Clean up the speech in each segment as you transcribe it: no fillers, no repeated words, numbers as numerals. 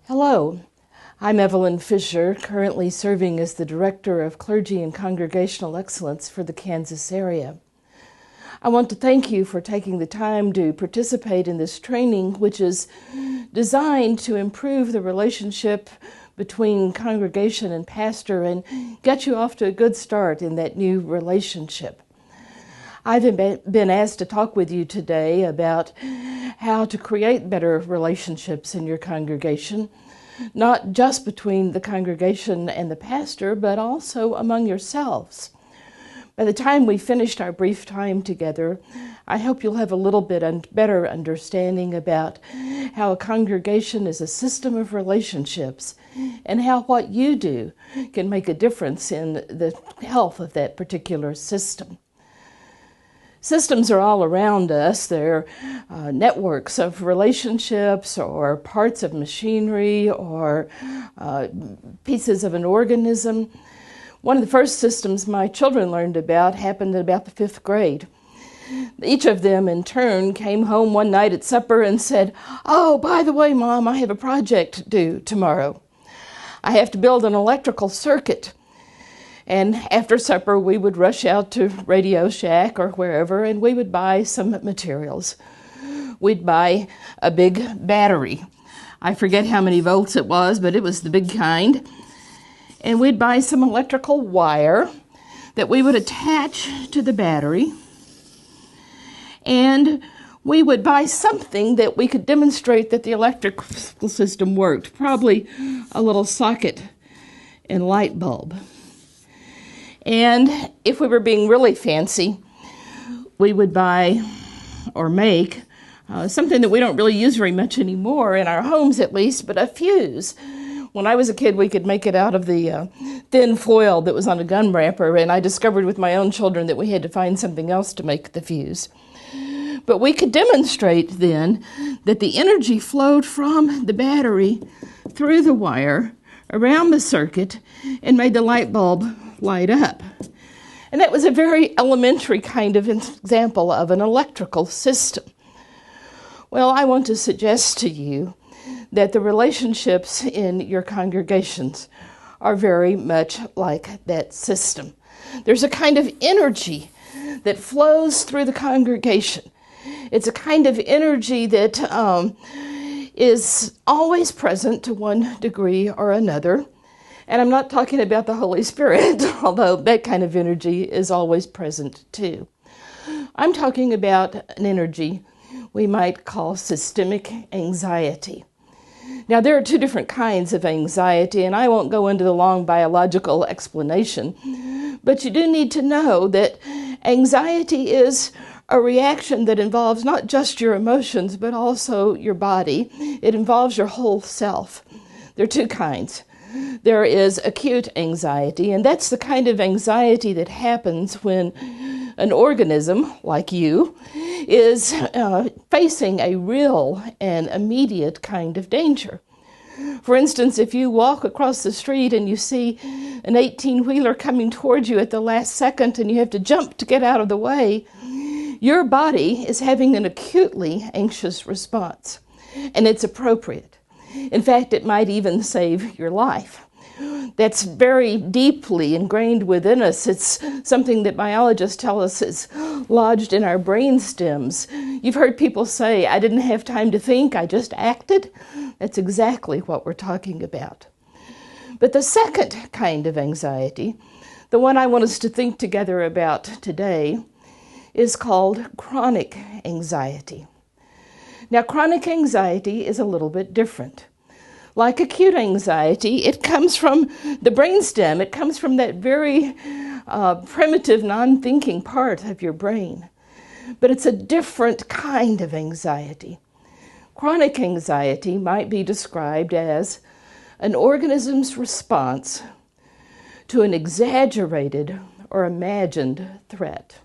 Hello, I'm Evelyn Fisher, currently serving as the Director of Clergy and Congregational Excellence for the Kansas area. I want to thank you for taking the time to participate in this training, which is designed to improve the relationship between congregation and pastor and get you off to a good start in that new relationship. I've been asked to talk with you today about how to create better relationships in your congregation, not just between the congregation and the pastor, but also among yourselves. By the time we finished our brief time together, I hope you'll have a little bit better understanding about how a congregation is a system of relationships and how what you do can make a difference in the health of that particular system. Systems are all around us. They're networks of relationships or parts of machinery or pieces of an organism. One of the first systems my children learned about happened in about the 5th grade. Each of them in turn came home one night at supper and said, "Oh, by the way, Mom, I have a project due tomorrow. I have to build an electrical circuit." And after supper, we would rush out to Radio Shack or wherever, and we would buy some materials. We'd buy a big battery. I forget how many volts it was, but it was the big kind. And we'd buy some electrical wire that we would attach to the battery. And we would buy something that we could demonstrate that the electrical system worked, probably a little socket and light bulb. And if we were being really fancy, we would buy or make something that we don't really use very much anymore, in our homes at least, but a fuse. When I was a kid, we could make it out of the thin foil that was on a gun wrapper, and I discovered with my own children that we had to find something else to make the fuse. But we could demonstrate then that the energy flowed from the battery through the wire around the circuit and made the light bulb light up. And that was a very elementary kind of example of an electrical system. Well, I want to suggest to you that the relationships in your congregations are very much like that system. There's a kind of energy that flows through the congregation. It's a kind of energy that is always present to one degree or another. And I'm not talking about the Holy Spirit, although that kind of energy is always present too. I'm talking about an energy we might call systemic anxiety. Now, there are two different kinds of anxiety, and I won't go into the long biological explanation, but you do need to know that anxiety is a reaction that involves not just your emotions, but also your body. It involves your whole self. There are two kinds. There is acute anxiety, and that's the kind of anxiety that happens when an organism, like you, is facing a real and immediate kind of danger. For instance, if you walk across the street and you see an 18-wheeler coming towards you at the last second and you have to jump to get out of the way, your body is having an acutely anxious response, and it's appropriate. In fact, it might even save your life. That's very deeply ingrained within us. It's something that biologists tell us is lodged in our brain stems. You've heard people say, "I didn't have time to think, I just acted." That's exactly what we're talking about. But the second kind of anxiety, the one I want us to think together about today, is called chronic anxiety. Now, chronic anxiety is a little bit different. Like acute anxiety, it comes from the brainstem. It comes from that very primitive, non-thinking part of your brain. But it's a different kind of anxiety. Chronic anxiety might be described as an organism's response to an exaggerated or imagined threat.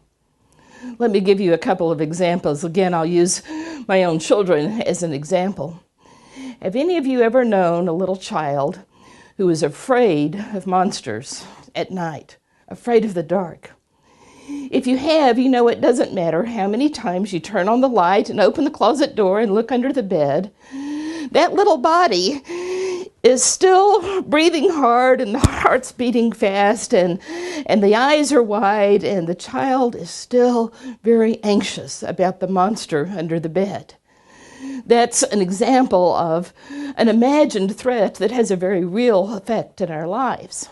Let me give you a couple of examples. Again, I'll use my own children as an example. Have any of you ever known a little child who was afraid of monsters at night, afraid of the dark? If you have, you know it doesn't matter how many times you turn on the light and open the closet door and look under the bed. That little body is still breathing hard and the heart's beating fast and the eyes are wide and the child is still very anxious about the monster under the bed. That's an example of an imagined threat that has a very real effect in our lives.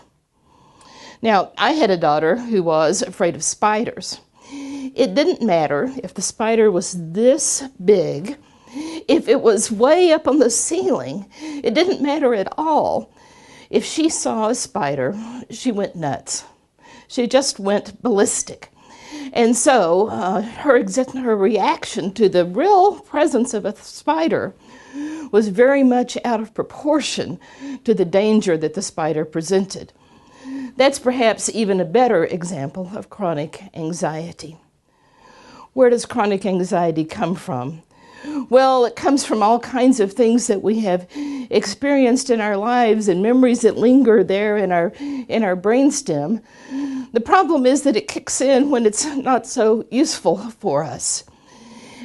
Now, I had a daughter who was afraid of spiders. It didn't matter if the spider was this big, if it was way up on the ceiling, it didn't matter at all. If she saw a spider, she went nuts. She just went ballistic. And so her reaction to the real presence of a spider was very much out of proportion to the danger that the spider presented. That's perhaps even a better example of chronic anxiety. Where does chronic anxiety come from? Well, it comes from all kinds of things that we have experienced in our lives and memories that linger there in our brainstem. The problem is that it kicks in when it's not so useful for us.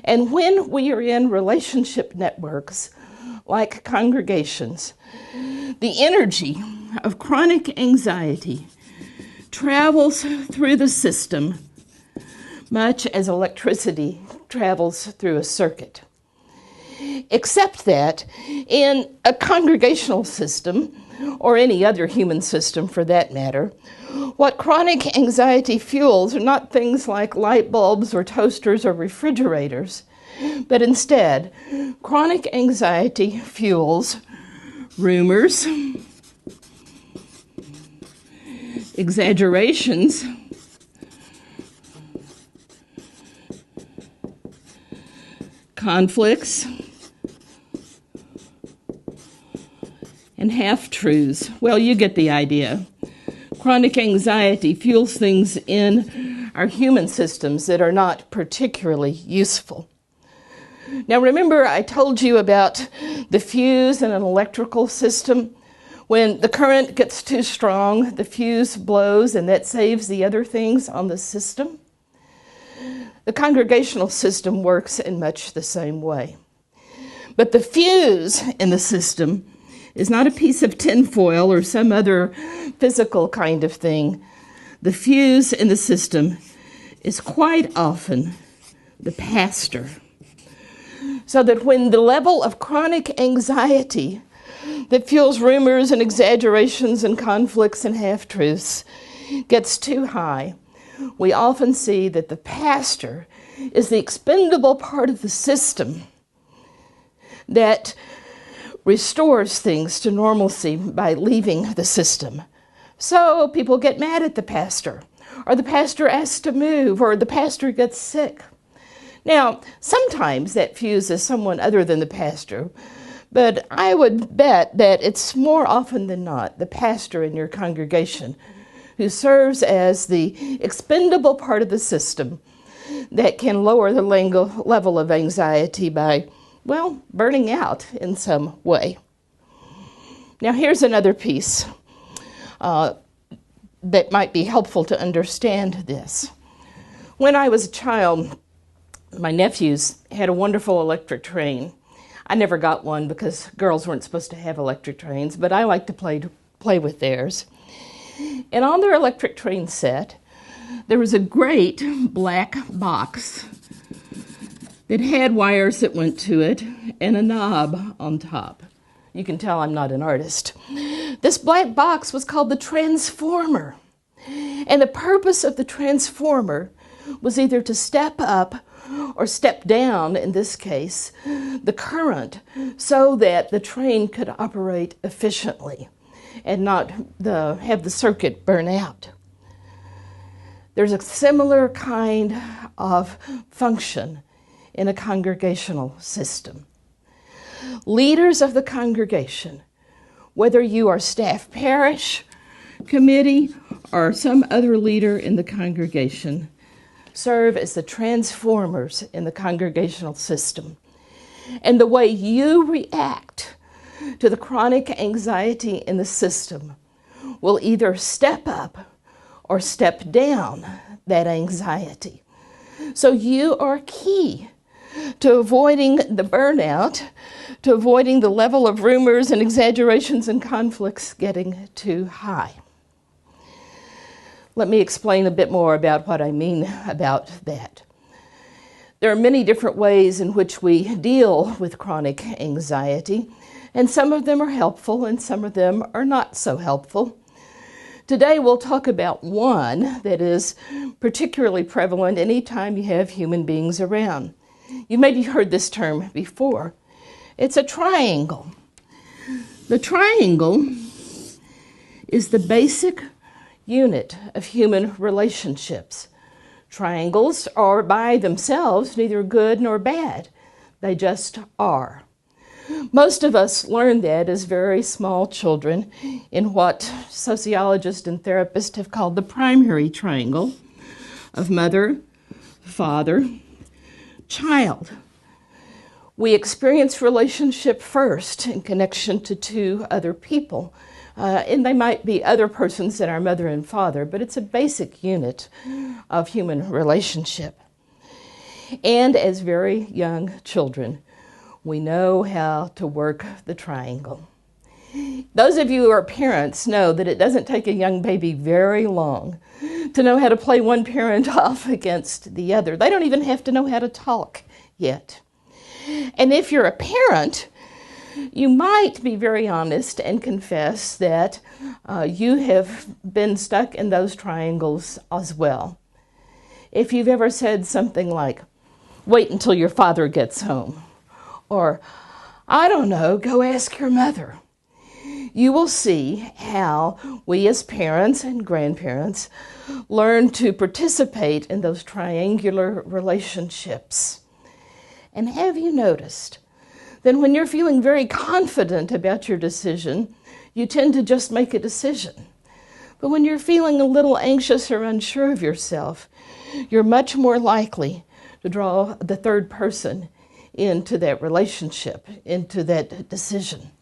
And when we are in relationship networks like congregations, the energy of chronic anxiety travels through the system much as electricity travels through a circuit. Except that in a congregational system, or any other human system for that matter, what chronic anxiety fuels are not things like light bulbs or toasters or refrigerators, but instead, chronic anxiety fuels rumors, exaggerations, conflicts, and half-truths. Well, you get the idea. Chronic anxiety fuels things in our human systems that are not particularly useful. Now, remember I told you about the fuse in an electrical system? When the current gets too strong, the fuse blows and that saves the other things on the system. The congregational system works in much the same way. But the fuse in the system is not a piece of tinfoil or some other physical kind of thing. The fuse in the system is quite often the pastor. So that when the level of chronic anxiety that fuels rumors and exaggerations and conflicts and half-truths gets too high, we often see that the pastor is the expendable part of the system that restores things to normalcy by leaving the system. So people get mad at the pastor, or the pastor asks to move, or the pastor gets sick. Now, sometimes that fuse is someone other than the pastor, but I would bet that it's more often than not the pastor in your congregation who serves as the expendable part of the system that can lower the level of anxiety by, well, burning out in some way. Now, here's another piece that might be helpful to understand this. When I was a child, my nephews had a wonderful electric train. I never got one because girls weren't supposed to have electric trains, but I liked to play with theirs. And on their electric train set, there was a great black box that had wires that went to it and a knob on top. You can tell I'm not an artist. This black box was called the transformer. And the purpose of the transformer was either to step up or step down, in this case, the current so that the train could operate efficiently and not have the circuit burn out. There's a similar kind of function in a congregational system. Leaders of the congregation, whether you are staff parish, committee, or some other leader in the congregation, serve as the transformers in the congregational system. And the way you react to the chronic anxiety in the system will either step up or step down that anxiety. So you are key to avoiding the burnout, to avoiding the level of rumors and exaggerations and conflicts getting too high. Let me explain a bit more about what I mean about that. There are many different ways in which we deal with chronic anxiety, and some of them are helpful and some of them are not so helpful. Today we'll talk about one that is particularly prevalent anytime you have human beings around. You maybe heard this term before. It's a triangle. The triangle is the basic unit of human relationships. Triangles are by themselves neither good nor bad. They just are. Most of us learn that as very small children in what sociologists and therapists have called the primary triangle of mother, father, child. We experience relationship first in connection to two other people. And they might be other persons than our mother and father, but it's a basic unit of human relationship. And as very young children, we know how to work the triangle. Those of you who are parents know that it doesn't take a young baby very long to know how to play one parent off against the other. They don't even have to know how to talk yet. And if you're a parent, you might be very honest and confess that you have been stuck in those triangles as well. If you've ever said something like, "Wait until your father gets home," or, "I don't know, go ask your mother," you will see how we as parents and grandparents learn to participate in those triangular relationships. And have you noticed then when you're feeling very confident about your decision, you tend to just make a decision. But when you're feeling a little anxious or unsure of yourself, you're much more likely to draw the third person into that relationship, into that decision.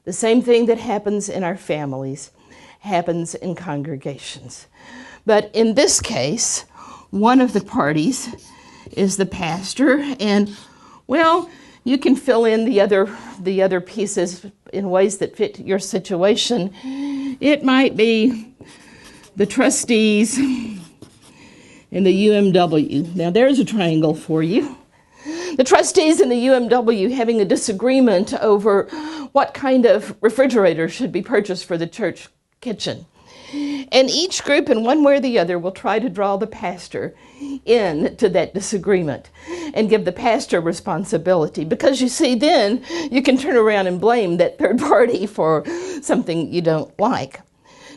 The same thing that happens in our families happens in congregations. But in this case, one of the parties is the pastor, and, well, you can fill in the other pieces in ways that fit your situation. It might be the trustees and the UMW. Now there's a triangle for you. The trustees and the UMW having a disagreement over what kind of refrigerator should be purchased for the church kitchen. And each group, in one way or the other, will try to draw the pastor into that disagreement and give the pastor responsibility. Because you see, then you can turn around and blame that third party for something you don't like.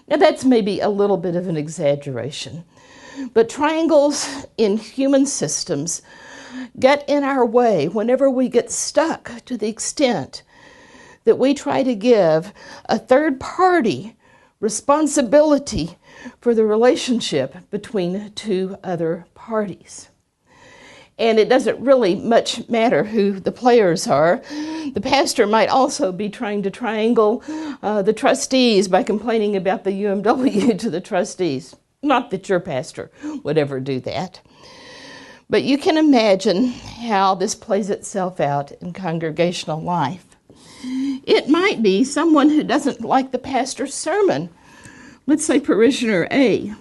Now that's maybe a little bit of an exaggeration. But triangles in human systems get in our way whenever we get stuck, to the extent that we try to give a third party responsibility for the relationship between two other parties. And it doesn't really much matter who the players are. The pastor might also be trying to triangle the trustees by complaining about the UMW to the trustees. Not that your pastor would ever do that. But you can imagine how this plays itself out in congregational life. It might be someone who doesn't like the pastor's sermon. Let's say parishioner A,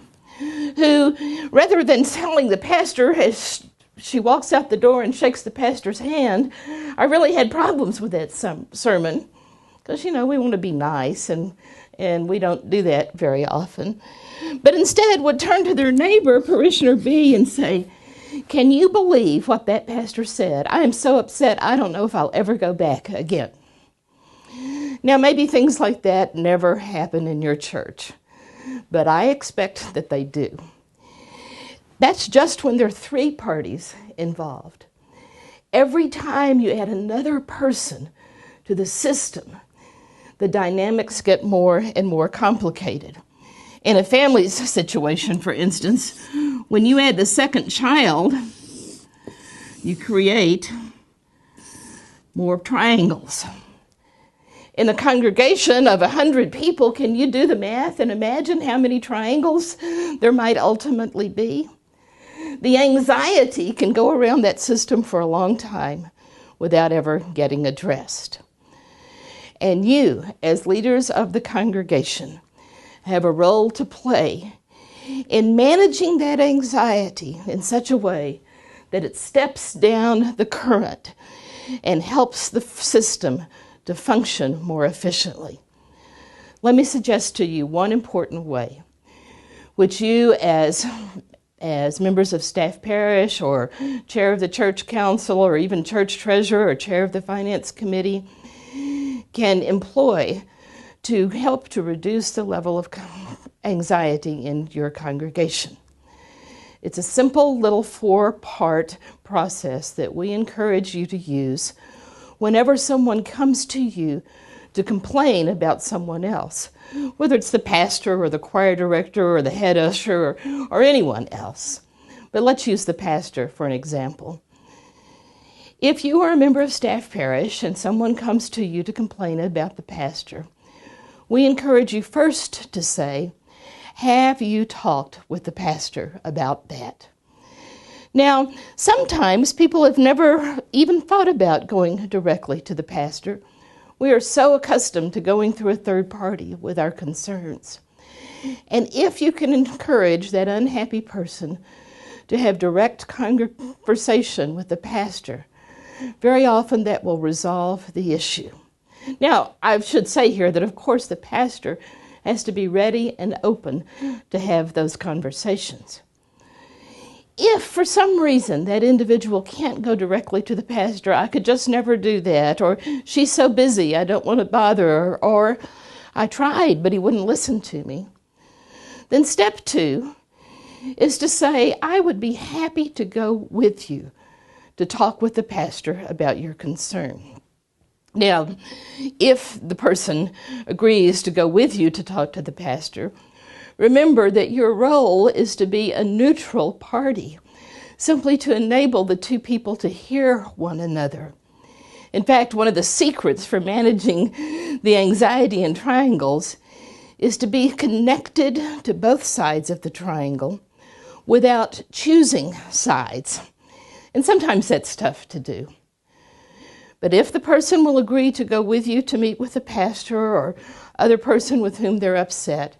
who, rather than telling the pastor as she walks out the door and shakes the pastor's hand, "I really had problems with that sermon," because, we want to be nice, and we don't do that very often. But instead would turn to their neighbor, parishioner B, and say, "Can you believe what that pastor said? I am so upset, I don't know if I'll ever go back again." Now, maybe things like that never happen in your church, but I expect that they do. That's just when there are three parties involved. Every time you add another person to the system, the dynamics get more and more complicated. In a family situation, for instance, when you add the second child, you create more triangles. In a congregation of 100 people, can you do the math and imagine how many triangles there might ultimately be? The anxiety can go around that system for a long time without ever getting addressed. And you, as leaders of the congregation, have a role to play in managing that anxiety in such a way that it steps down the current and helps the system to function more efficiently. Let me suggest to you one important way, which you as members of staff parish or chair of the church council or even church treasurer or chair of the finance committee can employ to help to reduce the level of anxiety in your congregation. It's a simple little 4-part process that we encourage you to use whenever someone comes to you to complain about someone else, whether it's the pastor or the choir director or the head usher or anyone else. But let's use the pastor for an example. If you are a member of staff parish and someone comes to you to complain about the pastor, we encourage you first to say, have you talked with the pastor about that? Now, sometimes people have never even thought about going directly to the pastor. We are so accustomed to going through a third party with our concerns. And if you can encourage that unhappy person to have direct conversation with the pastor, very often that will resolve the issue. Now, I should say here that, of course, the pastor has to be ready and open to have those conversations. If for some reason that individual can't go directly to the pastor, I could just never do that, or she's so busy I don't want to bother her, or I tried but he wouldn't listen to me, then step 2 is to say, I would be happy to go with you to talk with the pastor about your concern. Now, if the person agrees to go with you to talk to the pastor, remember that your role is to be a neutral party, simply to enable the two people to hear one another. In fact, one of the secrets for managing the anxiety in triangles is to be connected to both sides of the triangle without choosing sides. And sometimes that's tough to do. But if the person will agree to go with you to meet with the pastor or other person with whom they're upset,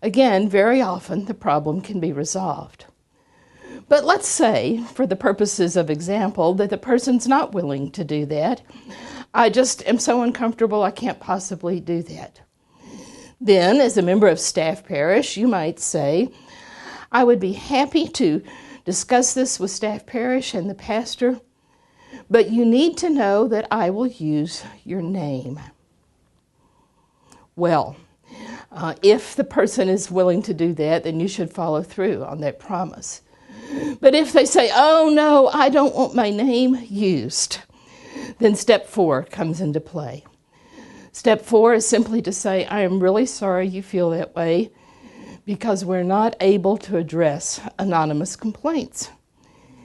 again, very often the problem can be resolved. But let's say, for the purposes of example, that the person's not willing to do that. I just am so uncomfortable I can't possibly do that. Then, as a member of staff parish, you might say, I would be happy to discuss this with staff parish and the pastor, but you need to know that I will use your name. Well, if the person is willing to do that, then you should follow through on that promise. But if they say, oh no, I don't want my name used, then step 4 comes into play. Step 4 is simply to say, I am really sorry you feel that way because we're not able to address anonymous complaints.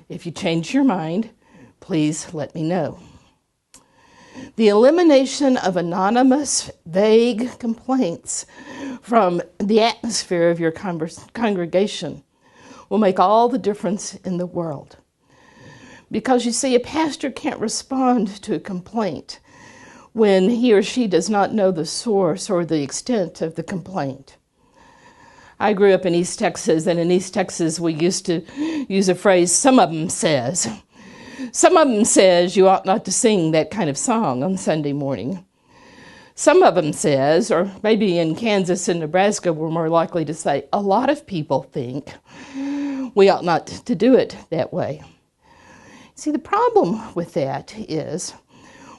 If you change your mind, please let me know. The elimination of anonymous, vague complaints from the atmosphere of your congregation will make all the difference in the world. Because you see, a pastor can't respond to a complaint when he or she does not know the source or the extent of the complaint. I grew up in East Texas, and in East Texas we used to use a phrase, some of them says. Some of them says you ought not to sing that kind of song on Sunday morning. Some of them says, or maybe in Kansas and Nebraska we're more likely to say, a lot of people think we ought not to do it that way. See, the problem with that is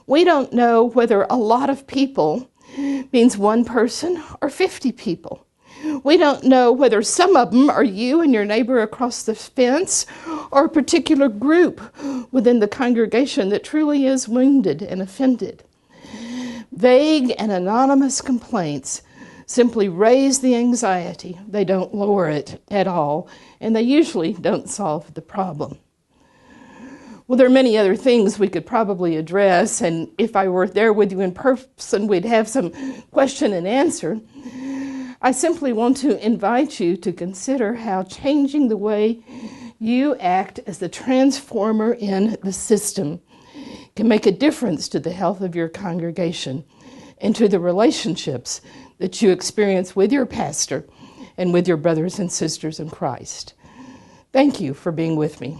we don't know whether a lot of people means one person or 50 people. We don't know whether some of them are you and your neighbor across the fence or a particular group within the congregation that truly is wounded and offended. Vague and anonymous complaints simply raise the anxiety. They don't lower it at all, and they usually don't solve the problem. Well, there are many other things we could probably address, and if I were there with you in person, we'd have some question and answer. I simply want to invite you to consider how changing the way You act as the transformer in the system, can make a difference to the health of your congregation and to the relationships that you experience with your pastor and with your brothers and sisters in Christ. Thank you for being with me.